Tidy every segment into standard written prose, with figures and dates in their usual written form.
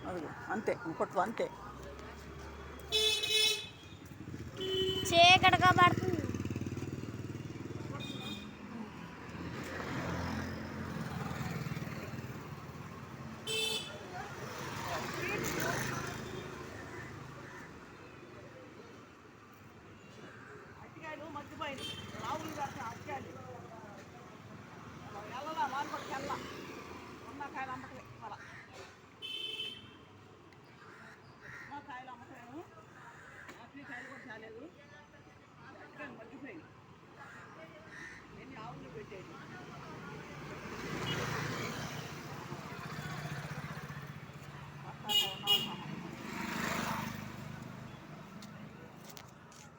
అది అంతే కొట్టు అంతే. చీకటిగా పడుతుంది. అట్టికాయలు మర్చిపోయింది రావులు అట్టికాయలు వెళ్ళలా మార్కెట్కి వెళ్ళా ఉన్న కాయలు అమ్మటలే అలా కాయలు అమ్మటలేను అట్లీ కాయలు కూడా చాలేదు అట్టికాయలు మర్చిపోయింది ఎన్ని ఆవులు పెట్టేది.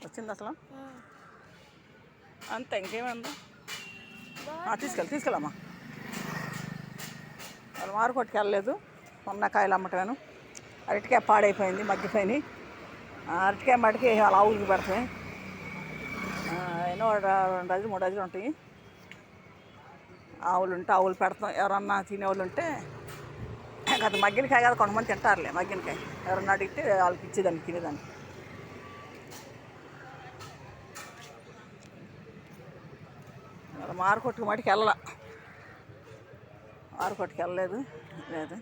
వచ్చింది అసలు అంతే ఇంకేమైందా తీసుకెళ్ళమ్మా. వాళ్ళు మార్కెట్కి వెళ్ళలేదు మొన్న కాయలు అమ్మటమేను. అరటికాయ పాడైపోయింది మగ్గిపోయినాయి. అరటికాయ మటుకి వాళ్ళ ఆవులకి పెడతాయి. ఎన్నో 2 డజన్లు 3 డజన్లు ఉంటాయి. ఆవులు ఉంటే ఆవులు పెడతాం. ఎవరన్నా తినేవాళ్ళు ఉంటే అది మగ్గినకాయ కదా కొంతమంది తింటారులే మగ్గినకాయ. ఎవరన్నా అడిగితే వాళ్ళకి ఇచ్చేదాన్ని తినేదాన్ని. మార్కెట్కి మటుకు వెళ్ళాల మార్కెట్కి వెళ్ళలేదు లేదు.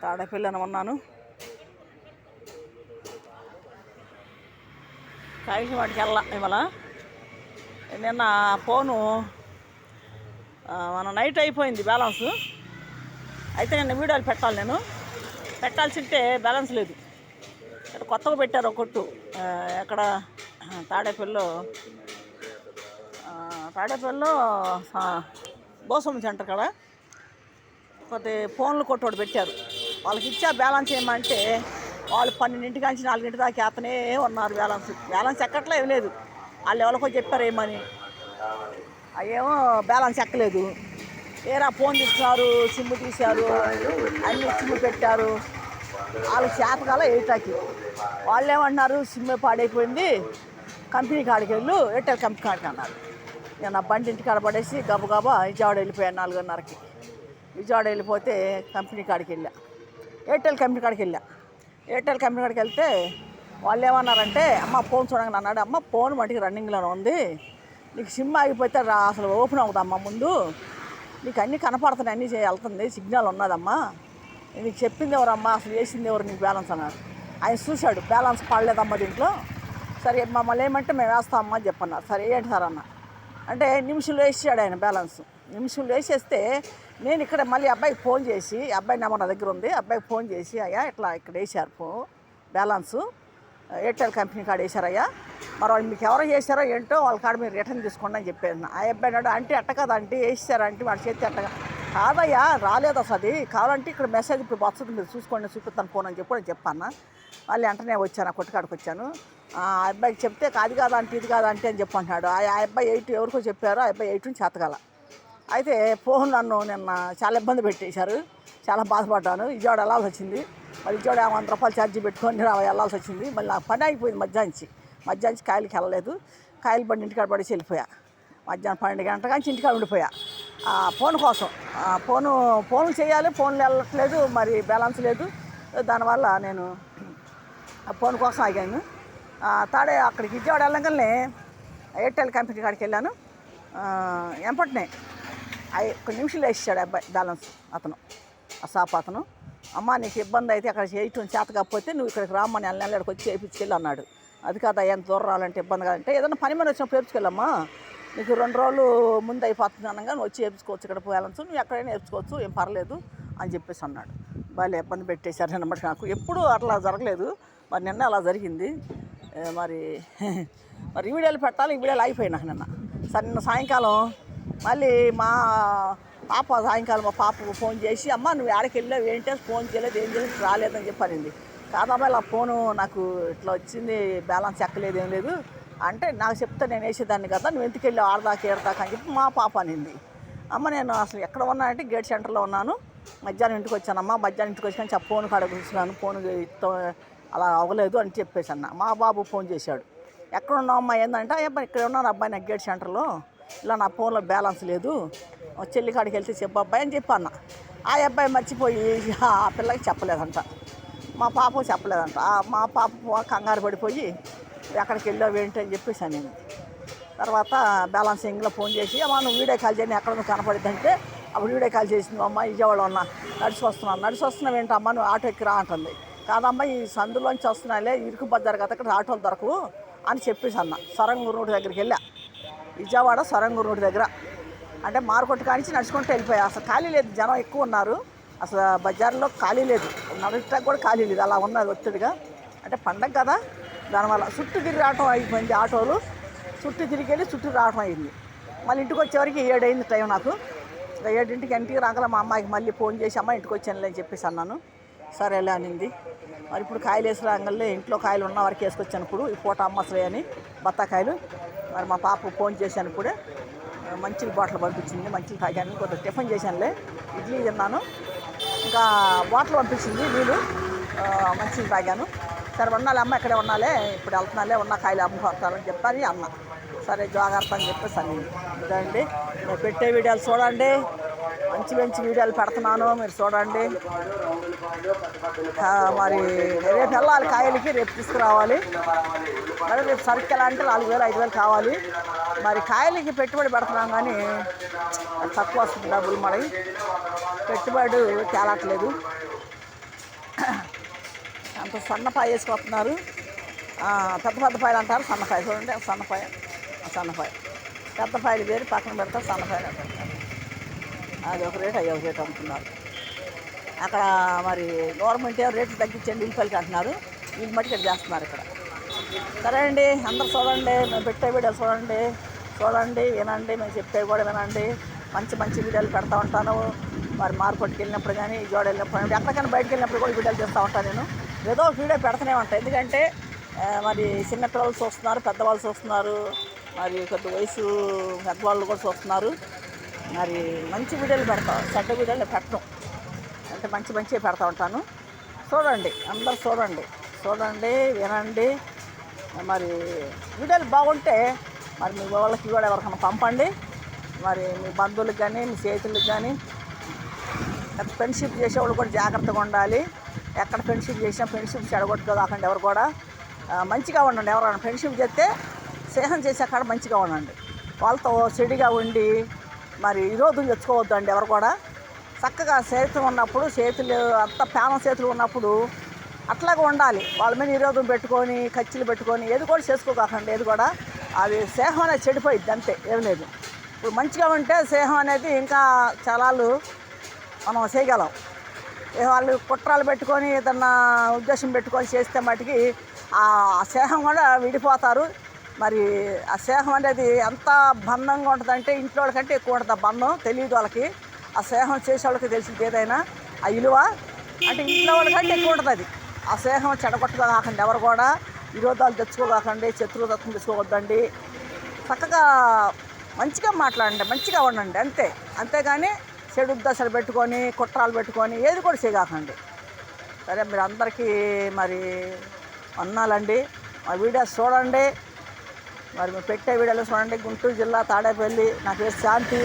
తాడేపల్లి ఉన్నాను. కాయలకి వాటికి వెళ్ళా ఇవాళ. నిన్న ఫోను మన నైట్ అయిపోయింది బ్యాలెన్స్. అయితే నిన్న వీడియోలు పెట్టాలి నేను పెట్టాల్సింటే బ్యాలెన్స్ లేదు. ఇక్కడ కొత్తగా పెట్టారు ఒక కొట్టు ఎక్కడ తాడేపల్లిలో బోసమ్మ సెంటర్ కాడ కొద్ది ఫోన్లు కొట్టోడు పెట్టారు. వాళ్ళకి ఇచ్చా బ్యాలెన్స్ ఏమంటే వాళ్ళు 12 నుంచి 4 దాకా అతనే ఉన్నారు. బ్యాలెన్స్ ఎక్కట్లే ఏం లేదు. వాళ్ళు ఎవరికో చెప్పారు ఏమని అవేమో బ్యాలెన్స్ ఎక్కలేదు. ఏరా ఫోన్ తీసుకున్నారు సిమ్ తీశారు అన్ని సిమ్ పెట్టారు. వాళ్ళకి చేతకాల ఏటాకి వాళ్ళు ఏమన్నారు సిమ్ పాడైపోయింది కంపెనీ కాడికి వెళ్ళు ఎయిర్టెల్ కంపెనీ కాడికి అన్నారు. నేను ఆ బండి ఇంటికాడ పడేసి గబగబా విజయవాడ వెళ్ళిపోయాను 4:30కి. విజయవాడ వెళ్ళిపోతే కంపెనీ కాడికి వెళ్ళా ఎయిర్టెల్ కంపెనీ కాడికి వెళ్ళా. ఎయిర్టెల్ కంపెనీ కాడికి వెళ్తే వాళ్ళు ఏమన్నారంటే అమ్మ ఫోన్ చూడండి అన్నాడు. అమ్మ ఫోన్ మటుకు రన్నింగ్లోనే ఉంది. నీకు సిమ్ ఆగిపోతే అసలు ఓపెన్ అవుదమ్మా ముందు నీకు అన్నీ కనపడుతున్నాయి అన్నీ వెళ్తుంది సిగ్నల్ ఉన్నదమ్మా. నీకు చెప్పింది ఎవరమ్మా అసలు వేసింది ఎవరు నీకు బ్యాలెన్స్ అన్నారు. ఆయన చూశాడు బ్యాలెన్స్ పడలేదమ్మా దీంట్లో. సరే మమ్మల్ని ఏమంటే మేము వేస్తామమ్మా అని చెప్పన్నారు. సరే ఏంటి సార్ అన్న అంటే నిమిషంలో వేసాడు ఆయన బ్యాలెన్స్. నిమిషంలో వేసేస్తే నేను ఇక్కడ మళ్ళీ అబ్బాయికి ఫోన్ చేసి అబ్బాయి నెంబర్ నా దగ్గర ఉంది అబ్బాయికి ఫోన్ చేసి అయ్యా ఇట్లా ఇక్కడ వేసారు బ్యాలెన్సు ఎయిర్టెల్ కంపెనీ కాడ వేసారయ్యా మరి వాళ్ళు మీకు ఎవరో చేశారో ఏంటో వాళ్ళ కాడ మీరు రిటర్న్ తీసుకోండి అని చెప్పాను. ఆ అబ్బాయి నాడు అంటే అట్ట కదా అంటే వేసారంటే వాడి చేతి అట్టగా కాదయ్యా రాలేదు అసలు అది కావాలంటే ఇక్కడ మెసేజ్ ఇప్పుడు వస్తుంది మీరు చూసుకోండి చూపిస్తాను ఫోన్ అని చెప్పాను. మళ్ళీ వెంటనే వచ్చాను ఆ కొట్టుకాడికి వచ్చాను. ఆ అబ్బాయికి చెప్తే అది కాదంటే ఇది కాదంటే అని చెప్పంటున్నాడు. ఆ అబ్బాయి 8 ఎవరికో చెప్పారో ఆ అబ్బాయి 8 చేతకాల. అయితే ఫోన్ నన్ను నిన్న చాలా ఇబ్బంది పెట్టేశారు. చాలా బాధపడ్డాను. విజయవాడ వెళ్ళాల్సి వచ్చింది. మరి విజయవాడ 100 రూపాయలు ఛార్జీ పెట్టుకొని వెళ్ళాల్సి వచ్చింది. మళ్ళీ నాకు పని అయిపోయింది మధ్యాహ్నం కాయలకి వెళ్ళలేదు. కాయలు బండి ఇంటికాడ పడేసి వెళ్ళిపోయా. మధ్యాహ్నం 12 గంటల నుంచి ఇంటికాడ ఉండిపోయా ఫోన్ కోసం. ఫోన్లు చేయాలి ఫోన్లు వెళ్ళట్లేదు మరి బ్యాలెన్స్ లేదు. దానివల్ల నేను ఆ ఫోన్ కోసం ఆగాను. అక్కడికి విజయవాడ వెళ్ళగానే ఎయిర్టెల్ కంపెనీ కాడికి వెళ్ళాను. ఎంపటినే 1 నిమిషంలో వేసాడు అబ్బాయి బ్యాలెన్స్ అతను ఆ షాప్ అతను. అమ్మ నీకు ఇబ్బంది అయితే అక్కడ చేయటం చేత కాకపోతే నువ్వు ఇక్కడికి రామ్మని నెలకి వచ్చి చేయించుకెళ్ళి అన్నాడు. అది కాదు ఎంత దూరం రావాలంటే ఇబ్బంది కాదంటే ఏదైనా పని మీద వచ్చినప్పుడు చేయించుకెళ్ళమ్మా నీకు 2 రోజులు ముందు అయిపోతుంది అనగా నువ్వు వచ్చి చేయించుకోవచ్చు ఇక్కడ బ్యాలెన్స్ నువ్వు ఎక్కడైనా వేయించుకోవచ్చు ఏం పర్లేదు అని చెప్పేసి అన్నాడు. వాళ్ళే ఇబ్బంది పెట్టేశారు నిన్నమాట. నాకు ఎప్పుడూ అట్లా జరగలేదు మరి నిన్న అలా జరిగింది. మరి వీడియోలు పెట్టాలి ఈ వీడియోలు అయిపోయినా నిన్న. సరే నిన్న సాయంకాలం మళ్ళీ మా సాయంకాలం మా పాపకు ఫోన్ చేసి అమ్మ నువ్వు ఆడకి వెళ్ళావు ఏంటో ఫోన్ చేయలేదు ఏం చేయలేదు రాలేదని చెప్పానండి. కాదమ్మ ఇలా ఫోను నాకు ఇట్లా వచ్చింది బ్యాలెన్స్ ఎక్కలేదు ఏం లేదు అంటే నాకు చెప్తే నేను వేసేదాన్ని కదా నువ్వు ఎందుకు వెళ్ళావు ఆడదాకా ఏడదాకా అని చెప్పి మా పాప అనింది. అమ్మ నేను అసలు ఎక్కడ ఉన్నానంటే గేట్ సెంటర్లో ఉన్నాను. మధ్యాహ్నం ఇంటికి వచ్చానమ్మా మధ్యాహ్నం ఇంటికి వచ్చాను ఫోన్ కాడ కూర్చున్నాను ఫోన్ అలా అవ్వలేదు అని చెప్పేసి అన్న. మా బాబు ఫోన్ చేశాడు ఎక్కడ ఉన్నావు అమ్మా ఏంటంటే అబ్బాయి ఇక్కడ ఉన్నాను అబ్బాయి నాకు గేట్ సెంటర్లో ఇలా నా ఫోన్లో బ్యాలెన్స్ లేదు, చెల్లి కాడికి వెళ్తే చెప్పు అబ్బాయి అని చెప్పి అన్న. ఆ అబ్బాయి మర్చిపోయి ఆ పిల్లకి చెప్పలేదంట, మా పాప చెప్పలేదంట. మా పాప కంగారు పడిపోయి ఎక్కడికి వెళ్ళావు ఏంటి అని చెప్పేసాను నేను. తర్వాత బ్యాలెన్సింగ్లో ఫోన్ చేసి అమ్మ నువ్వు వీడియో కాల్ చేయని ఎక్కడ నువ్వు కనపడిద్దంటే అప్పుడు వీడియో కాల్ చేసింది. అమ్మ విజయవాడలో ఉన్నా, నడిచి వస్తున్నావు ఏంటమ్మా నువ్వు ఆటో ఎక్కిరా అంటుంది. కాదమ్మా ఈ సందులోంచి వస్తున్నాలే ఇరుకు బజారు కదా ఇక్కడ ఆటోలు దొరకవు అని చెప్పేసి అన్న. సొరంగూరు రోడ్డు దగ్గరికి వెళ్ళా, విజయవాడ సొరంగూరు రోడ్డు దగ్గర. అంటే మార్కొట్టు కానించి నడుచుకుంటూ వెళ్ళిపోయా. అసలు ఖాళీ లేదు, జనం ఎక్కువ ఉన్నారు, అసలు బజార్లో ఖాళీ లేదు, నడచడానికి కూడా ఖాళీ లేదు, అలా ఉన్నది ఒత్తిడిగా. అంటే పండగ కదా, దానివల్ల చుట్టూ తిరిగి రావటం అయిపోయింది. ఆటోలు చుట్టూ తిరిగి వెళ్ళి చుట్టూ రావటం అయింది. మళ్ళీ ఇంటికి వచ్చేవరకు 7 అయింది టైం నాకు. 7ంటికి ఇంటికి రాగల మా అమ్మాయికి మళ్ళీ ఫోన్ చేసి అమ్మ ఇంటికి వచ్చానులే అని చెప్పేసి అన్నాను. సరేలే అనింది. మరి ఇప్పుడు కాయలు వేసి రాగలే ఇంట్లో కాయలు ఉన్న వరకు వేసుకొచ్చాను. ఇప్పుడు ఈ పూట అమ్మసలే అని బత్తాకాయలు. మరి మా పాప ఫోన్ చేశాను ఇప్పుడే, మంచిలు బాటిల్ పంపించింది, మంచిలు తాగాను, కొద్దిగా టిఫిన్ చేశానులే, ఇడ్లీ తిన్నాను, ఇంకా బాటిల్ పంపించింది నీళ్ళు, మంచిలు తాగాను. సరే ఉన్నాలే అమ్మ ఇక్కడే ఉన్నాలే, ఇప్పుడు వెళ్తున్నాలే, ఉన్న కాయలు అమ్ముకుంటానని చెప్తాను అన్న. సరే జాగ్రత్త అని చెప్పేసి అన్ని. ఇదండి నేను పెట్టే వీడియోలు చూడండి, మంచి మంచి వీడియోలు పెడుతున్నాను, మీరు చూడండి. మరి రేపు వెళ్ళాలి కాయలకి, రేపు తీసుకురావాలి. మరి రేపు సరుకు ఎలా అంటే 4,000 5,000 కావాలి. మరి కాయలకి పెట్టుబడి పెడుతున్నాం కానీ తక్కువ వస్తుంది డబ్బులు, మరి పెట్టుబడి తేలట్లేదు. అంత సన్నపాయ వేసుకొస్తున్నారు, పెద్ద పాయలు అంటారు, సన్నపాయ చూడండి, సన్నపాయ పెద్ద పాయలు వేరు పక్కన పెడతారు, సన్నపాయలు అంటారు. అది ఒక రేటు, అవి ఒక రేటు అమ్ముతున్నారు. అక్కడ మరి గవర్నమెంట్ రేట్లు తగ్గించండి ఉల్లిపాయలకి అంటున్నారు, వీళ్ళు మట్టుకు చేస్తున్నారు ఇక్కడ. సరే అండి, అందరు చూడండి, మేము పెట్టే వీడియోలు చూడండి, వినండి, మేము చెప్పేవి కూడా వినండి. మంచి మంచి వీడియోలు పెడతా ఉంటాను. మరి మార్కెట్కి వెళ్ళినప్పుడు కానీ, విజయవాడ వెళ్ళినప్పుడు కానీ, ఎక్కడికైనా బయటకు వెళ్ళినప్పుడు కూడా వీడియోలు చేస్తూ ఉంటాను నేను. ఏదో ఒక వీడియో పెడుతూనే ఉంటాను, ఎందుకంటే మరి చిన్నపిల్లలు చూస్తున్నారు, పెద్దవాళ్ళు చూస్తున్నారు, మరి కొద్ది వయసు పెద్దవాళ్ళు కూడా చూస్తున్నారు. మరి మంచి వీడియోలు పెడతాం, చెడ్డ వీడియోలు పెట్టడం అంటే మంచిగా పెడతా ఉంటాను. చూడండి, అందరు చూడండి, వినండి. మరి వీడియోలు బాగుంటే మరి మీ వాళ్ళకి కూడా ఎవరికైనా పంపండి. మరి మీ బంధువులకు కానీ, మీ స్నేహితులకు కానీ. ఫ్రెండ్షిప్ చేసేవాళ్ళు కూడా జాగ్రత్తగా ఉండాలి. ఎక్కడ ఫ్రెండ్షిప్ చేసినా ఫ్రెండ్షిప్ చెడగొట్టుకోదాకండి. ఎవరు కూడా మంచిగా ఉండండి. ఎవరైనా ఫ్రెండ్షిప్ చేస్తే స్నేహం చేసే కాడ మంచిగా ఉండండి. వాళ్ళతో చెడుగా ఉండి మరి విరోధం తెచ్చుకోవద్దండి. ఎవరు కూడా చక్కగా చేతులు ఉన్నప్పుడు, చేతులు అంతా పేనం చేతులు ఉన్నప్పుడు అట్లాగే ఉండాలి. వాళ్ళ మీద విరోధం పెట్టుకొని, కచ్చిలు పెట్టుకొని ఏది కూడా చేసుకోకండి. ఏది కూడా అది స్నేహం అనేది చెడిపోయిద్ది, అంతే, ఏం లేదు. ఇప్పుడు మంచిగా ఉంటే స్నేహం అనేది ఇంకా చాలా మనం చేయగలం. వాళ్ళు కుట్రాలు పెట్టుకొని ఏదన్నా ఉద్దేశం పెట్టుకొని చేస్తే మటుకి ఆ స్నేహం కూడా విడిపోతారు. మరి ఆ స్నేహం అనేది ఎంత బంధంగా ఉంటుందంటే ఇంట్లో వాళ్ళకంటే ఎక్కువ ఉంటుంది ఆ బంధం. తెలియదు వాళ్ళకి, ఆ స్నేహం చేసే వాళ్ళకి తెలిసింది ఏదైనా ఆ విలువ. అంటే ఇంట్లో వాళ్ళకంటే ఎక్కువ ఉంటుంది అది. ఆ స్నేహం చెడగొట్టుకోకండి. ఎవరు కూడా విరోధాలు తెచ్చుకోకండి, శత్రుదత్వం తెచ్చుకోవద్దండి. చక్కగా మంచిగా మాట్లాడండి, మంచిగా ఉండండి, అంతేగాని చెడు ఉద్దేశాలు పెట్టుకొని, కుట్రాలు పెట్టుకొని ఏది కూడా చేయకండి. సరే, మీరు అందరికీ మరి అన్నాలండి. మా వీడియోస్ చూడండి, మరి మీరు పెట్టే వీడియోలు చూడండి. గుంటూరు జిల్లా తాడేపల్లి, నా పేరు శాంతి.